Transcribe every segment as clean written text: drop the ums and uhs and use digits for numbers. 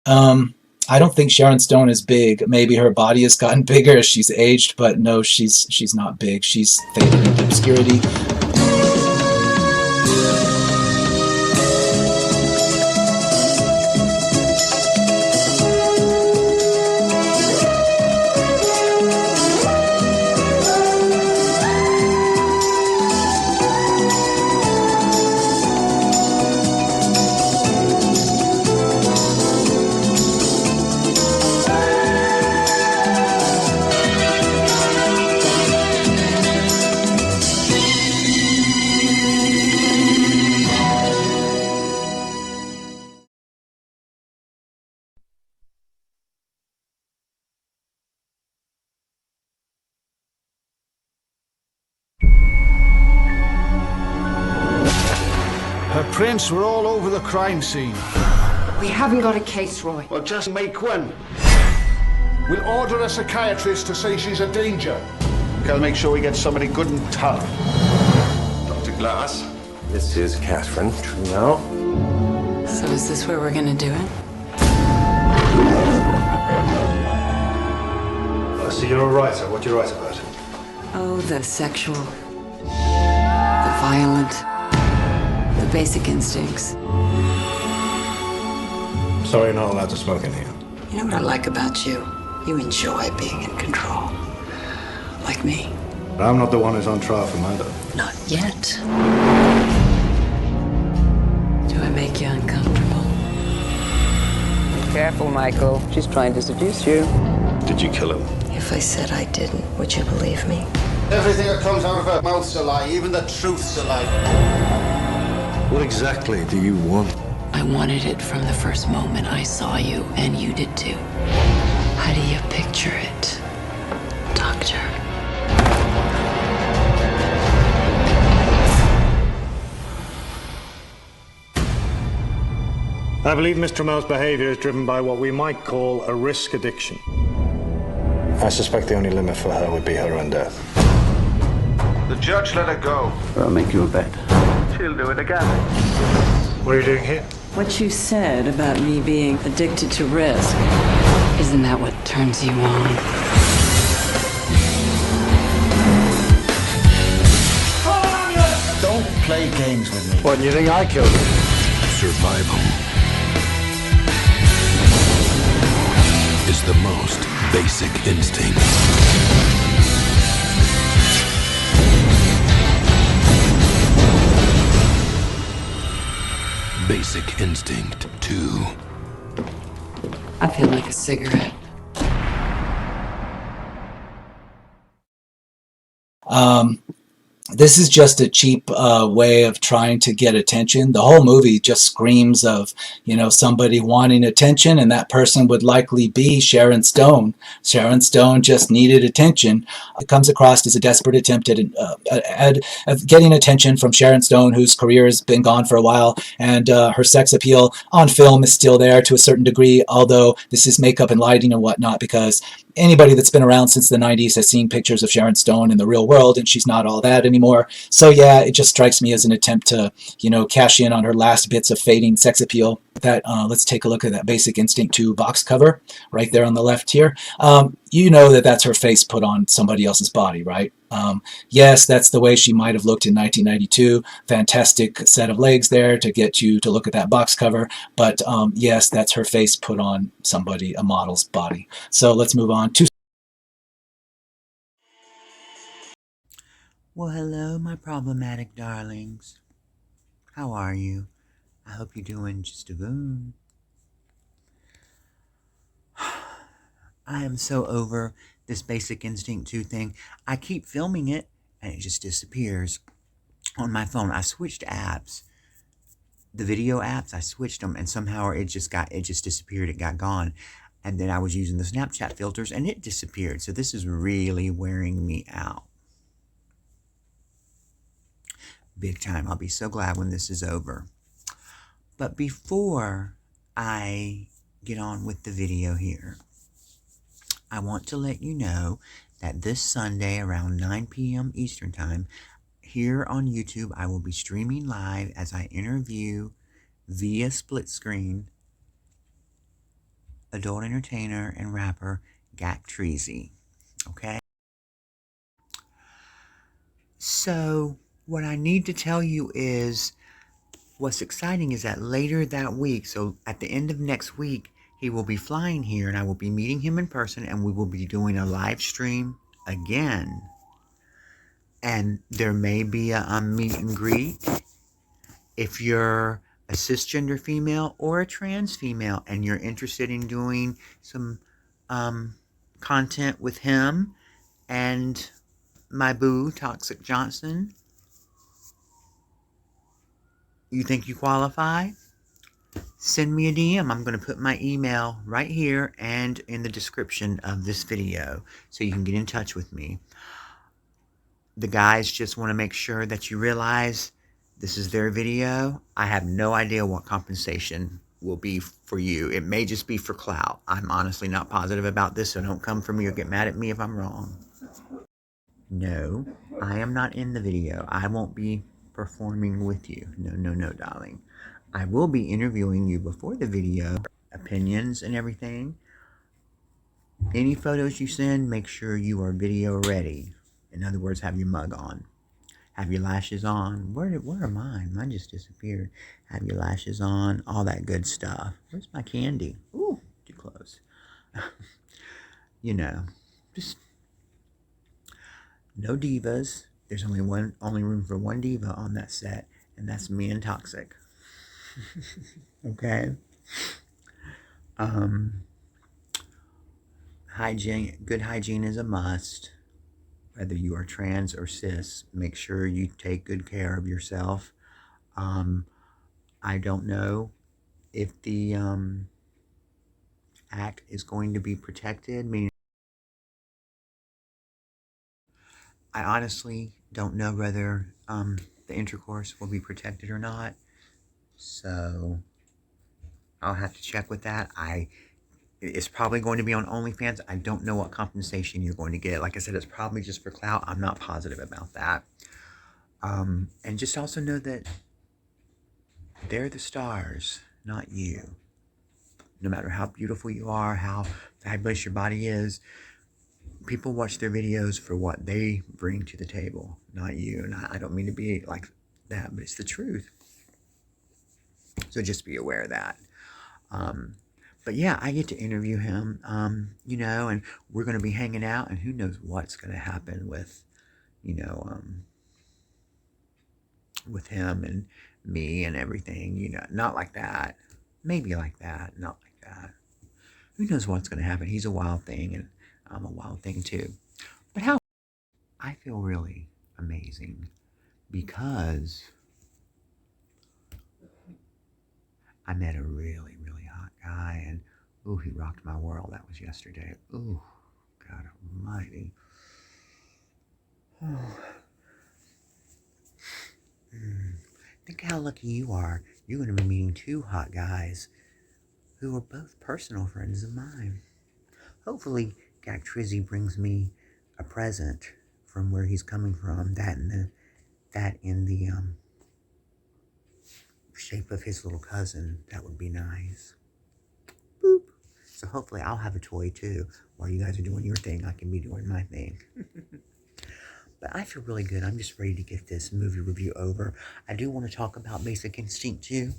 I don't think Sharon Stone is big. Maybe her body has gotten bigger as she's aged, but no, she's not big. She's faded into obscurity. Her prints were all over the crime scene. We haven't got a case, Roy. Well, just make one. We'll order a psychiatrist to say she's a danger. Gotta make sure we get somebody good and tough. Dr. Glass, this is Catherine. True now. So is this where we're gonna do it? So you're a writer. What do you write about? Oh, the sexual, the violent, the basic instincts. Sorry, you're not allowed to smoke in here. You know what I like about you? You enjoy being in control. Like me. I'm not the one who's on trial for murder. Not yet. Do I make you uncomfortable? Careful, Michael. She's trying to seduce you. Did you kill him? If I said I didn't, would you believe me? Everything that comes out of her mouth's a lie, even the truth's a lie. What exactly do you want? I wanted it from the first moment I saw you, and you did too. How do you picture it, Doctor? I believe Mr. Mel's behavior is driven by what we might call a risk addiction. I suspect the only limit for her would be her own death. The judge let her go. I'll make you a bet. She'll do it again. What are you doing here? What you said about me being addicted to risk, isn't that what turns you on? Don't play games with me. What, you think I killed him? Survival is the most basic instinct. Basic Instinct 2. I feel like a cigarette. This is just a cheap way of trying to get attention. The whole movie just screams of, somebody wanting attention, and that person would likely be Sharon Stone. Sharon Stone just needed attention. It comes across as a desperate attempt at getting attention from Sharon Stone, whose career has been gone for a while, and her sex appeal on film is still there to a certain degree, although this is makeup and lighting and whatnot, because anybody that's been around since the 90s has seen pictures of Sharon Stone in the real world, and she's not all that anymore. So yeah, it just strikes me as an attempt to, cash in on her last bits of fading sex appeal. Let's take a look at that Basic Instinct 2 box cover right there on the left here. You know that that's her face put on somebody else's body, right? Yes, that's the way she might have looked in 1992. Fantastic set of legs there to get you to look at that box cover. But yes, that's her face put on a model's body. So let's move on to... Well, hello, my problematic darlings. How are you? I hope you're doing just a good. I am so over this Basic Instinct 2 thing. I keep filming it, and it just disappears on my phone. I switched apps. The video apps, I switched them, and somehow it just disappeared. It got gone. And then I was using the Snapchat filters, and it disappeared. So this is really wearing me out. Big time. I'll be so glad when this is over. But before I get on with the video here, I want to let you know that this Sunday around 9 p.m. Eastern Time, here on YouTube, I will be streaming live as I interview via split screen adult entertainer and rapper Gak Treasy. Okay? So, what I need to tell you is what's exciting is that later that week, so at the end of next week, he will be flying here and I will be meeting him in person and we will be doing a live stream again. And there may be a meet and greet if you're a cisgender female or a trans female and you're interested in doing some content with him and my boo, Toxic Johnson. You think you qualify? Send me a DM. I'm going to put my email right here and in the description of this video so you can get in touch with me. The guys just want to make sure that you realize this is their video. I have no idea what compensation will be for you. It may just be for clout. I'm honestly not positive about this, so don't come for me or get mad at me if I'm wrong. No, I am not in the video. I won't be performing with you. No, darling. I will be interviewing you before the video, opinions and everything. Any photos you send, make sure you are video ready. In other words, have your mug on. Have your lashes on. Where are mine? Mine just disappeared. Have your lashes on. All that good stuff. Where's my candy? Ooh, too close. You know, just no divas. There's only room for one diva on that set, and that's me and Toxic. Okay. Good hygiene is a must. Whether you are trans or cis, make sure you take good care of yourself. I don't know if the act is going to be protected, meaning I honestly don't know whether the intercourse will be protected or not. So I'll have to check with that. It's probably going to be on OnlyFans. I don't know what compensation you're going to get. Like I said, it's probably just for clout. I'm not positive about that. And just also know that they're the stars, not you. No matter how beautiful you are, how fabulous your body is, people watch their videos for what they bring to the table, not you. And I don't mean to be like that, but it's the truth. So just be aware of that. But yeah, I get to interview him, you know, and we're going to be hanging out, and who knows what's going to happen with, you know, with him and me and everything, you know, not like that, maybe like that, not like that. Who knows what's going to happen? He's a wild thing, and I'm a wild thing too. But how? I feel really amazing because I met a really, really hot guy, and ooh, he rocked my world. That was yesterday. Ooh, God almighty. Oh. Think how lucky you are. You're going to be meeting two hot guys who are both personal friends of mine. Hopefully, Gak Treasy brings me a present from where he's coming from. That in the shape of his little cousin. That would be nice. Boop. So hopefully I'll have a toy too. While you guys are doing your thing, I can be doing my thing. But I feel really good. I'm just ready to get this movie review over. I do want to talk about Basic Instinct too.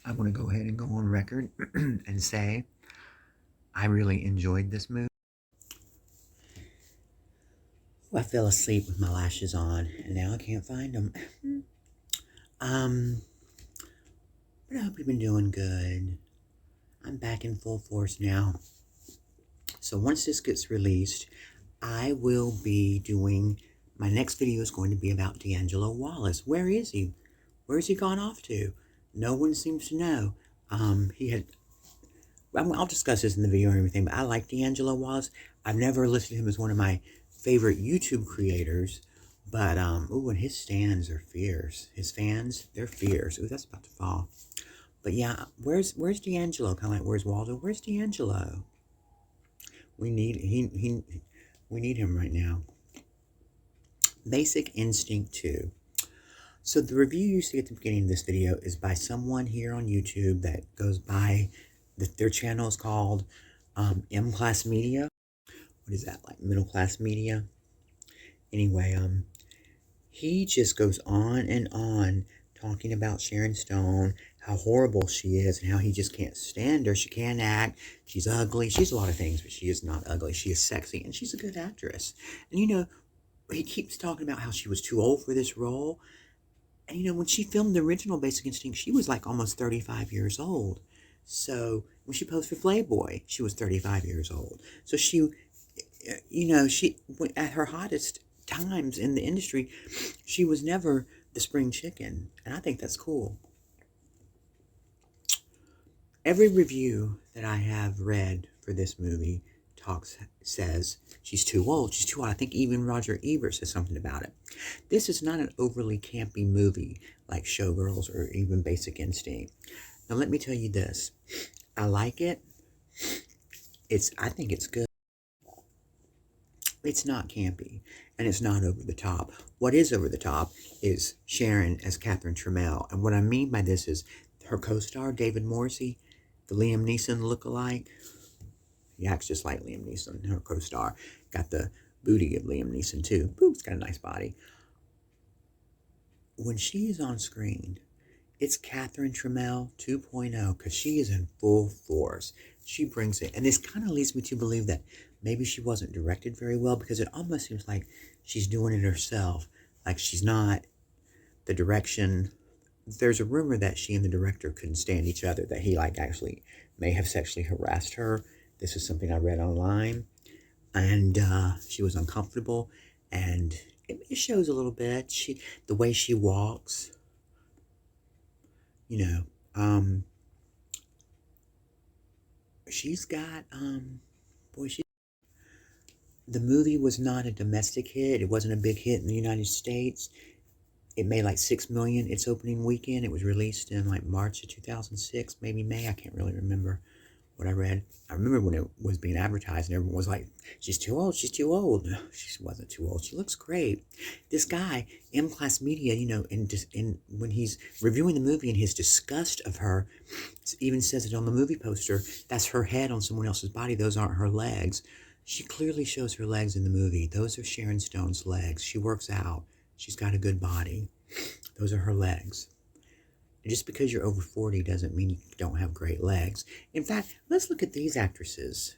I want to go ahead and go on record and say I really enjoyed this movie. I fell asleep with my lashes on, and now I can't find them. But I hope you've been doing good. I'm back in full force now. So once this gets released, I will be doing, my next video is going to be about D'Angelo Wallace. Where is he? Where's he gone off to? No one seems to know. I'll discuss this in the video and everything, but I like D'Angelo Wallace. I've never listed him as one of my favorite YouTube creators, but, ooh, and his stands are fierce. His fans, they're fierce. Ooh, that's about to fall. But yeah, where's D'Angelo? Kind of like, where's Waldo? Where's D'Angelo? We need him right now. Basic Instinct 2. So the review you see at the beginning of this video is by someone here on YouTube that goes by, their channel is called MclassMedia. What is that, like middle class media? Anyway, he just goes on and on talking about Sharon Stone, how horrible she is, and how he just can't stand her. She can't act. She's ugly. She's a lot of things, but she is not ugly. She is sexy, and she's a good actress. And, you know, he keeps talking about how she was too old for this role. And, you know, when she filmed the original Basic Instinct, she was like almost 35 years old. So when she posed for Playboy, she was 35 years old. So she, you know, she, at her hottest times in the industry, she was never the spring chicken. And I think that's cool. Every review that I have read for this movie says she's too old, she's too old. I think even Roger Ebert says something about it. This is not an overly campy movie like Showgirls or even Basic Instinct. Now let me tell you this. I like it. I think it's good. It's not campy, and it's not over the top. What is over the top is Sharon as Catherine Trammell. And what I mean by this is her co-star, David Morrissey, the Liam Neeson lookalike. He acts just like Liam Neeson, her co-star. Got the booty of Liam Neeson, too. Boop's got a nice body. When she is on screen, it's Catherine Trammell 2.0, because she is in full force. She brings it. And this kind of leads me to believe that maybe she wasn't directed very well, because it almost seems like she's doing it herself. Like she's not the direction. There's a rumor that she and the director couldn't stand each other, that he like actually may have sexually harassed her. This is something I read online, and she was uncomfortable, and it shows a little bit. The way she walks, you know, she's got boy, the movie was not a domestic hit. It wasn't a big hit in the United States. It made like $6 million its opening weekend. It was released in like March of 2006, maybe May. I can't really remember what I read. I remember when it was being advertised and everyone was like, she's too old, she's too old. She wasn't too old. She looks great. This guy, MclassMedia, you know, when he's reviewing the movie and his disgust of her, even says it on the movie poster, that's her head on someone else's body. Those aren't her legs. She clearly shows her legs in the movie. Those are Sharon Stone's legs. She works out. She's got a good body. Those are her legs. Just because you're over 40 doesn't mean you don't have great legs. In fact, let's look at these actresses,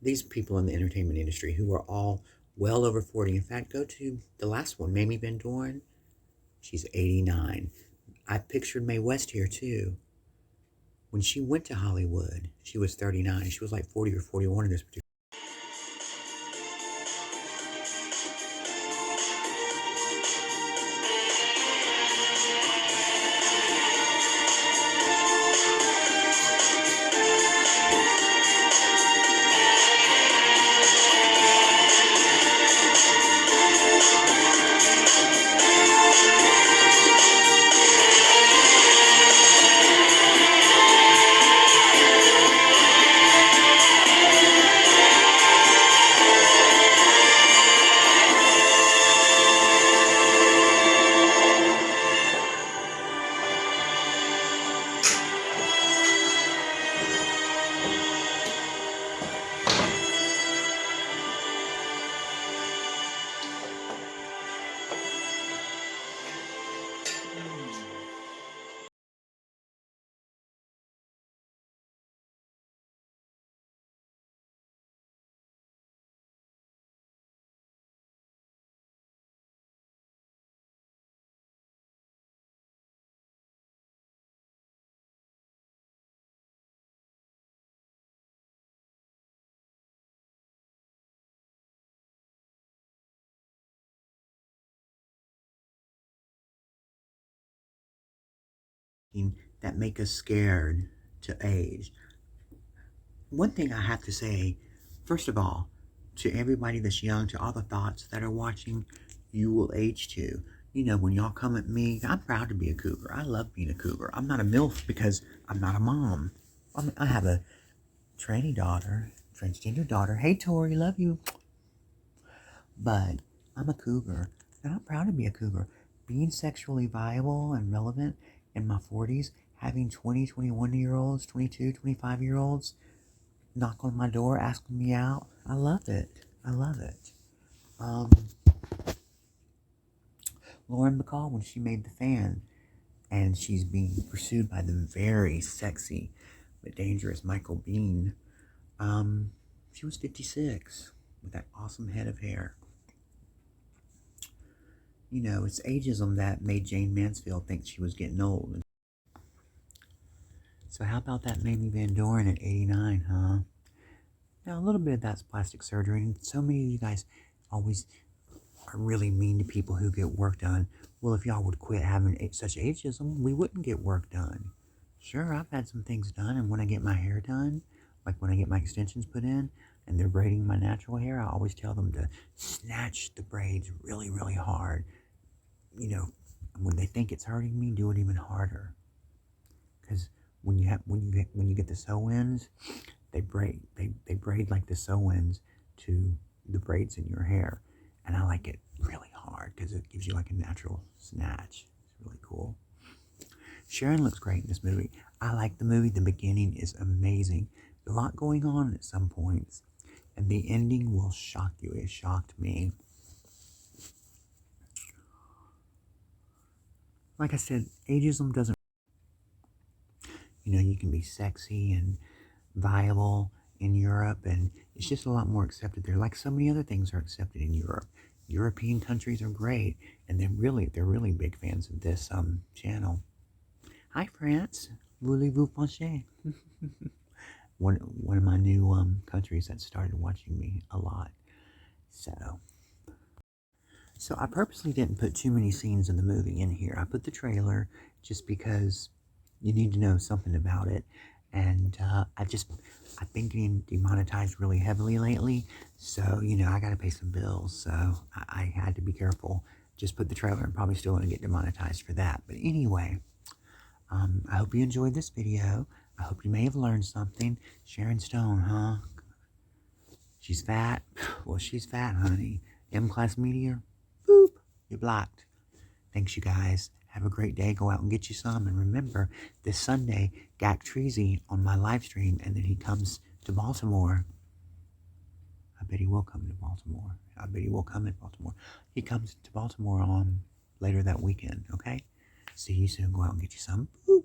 these people in the entertainment industry who are all well over 40. In fact, go to the last one, Mamie Van Doren. She's 89. I pictured Mae West here too. When she went to Hollywood, she was 39. She was like 40 or 41 in this particular. That make us scared to age. One thing I have to say, first of all, to everybody that's young, to all the thoughts that are watching, you will age too. You know, when y'all come at me, I'm proud to be a cougar. I love being a cougar. I'm not a MILF because I'm not a mom. I mean, I have a tranny daughter, transgender daughter. Hey, Tori, love you. But I'm a cougar, and I'm proud to be a cougar. being sexually viable and relevant in my 40s, having 20, 21-year-olds, 22, 25-year-olds knock on my door asking me out. I love it. I love it. Lauren Bacall, when she made The Fan, and she's being pursued by the very sexy but dangerous Michael Biehn, she was 56 with that awesome head of hair. You know, it's ageism that made Jane Mansfield think she was getting old. So how about that Mamie Van Doren at 89, huh? Now, a little bit of that's plastic surgery, and so many of you guys always are really mean to people who get work done. Well, if y'all would quit having such ageism, we wouldn't get work done. Sure, I've had some things done, and when I get my hair done, like when I get my extensions put in, and they're braiding my natural hair, I always tell them to snatch the braids really, really hard. You know, when they think it's hurting me, do it even harder. Because when you get the sew-ins, they braid like the sew-ins to the braids in your hair, and I like it really hard because it gives you like a natural snatch. It's really cool. Sharon looks great in this movie. I like the movie. The beginning is amazing. A lot going on at some points, and the ending will shock you. It shocked me. Like I said, ageism doesn't. You know, you can be sexy and viable in Europe, and it's just a lot more accepted there. Like so many other things are accepted in Europe. European countries are great, and they're really big fans of this channel. Hi, France. Voulez-vous pencher? one of my new countries that started watching me a lot. So I purposely didn't put too many scenes of the movie in here. I put the trailer just because you need to know something about it. And I've been getting demonetized really heavily lately. So, you know, I got to pay some bills. So I had to be careful. Just put the trailer and probably still going to get demonetized for that. But anyway, I hope you enjoyed this video. I hope you may have learned something. Sharon Stone, huh? She's fat. Well, she's fat, honey. MclassMedia, boop, you're blocked. Thanks, you guys. Have a great day. Go out and get you some. And remember, this Sunday, Gak Treasy on my live stream, and then he comes to Baltimore. I bet he will come to Baltimore. I bet he will come in Baltimore. He comes to Baltimore on later that weekend, okay? See you soon. Go out and get you some. Boop.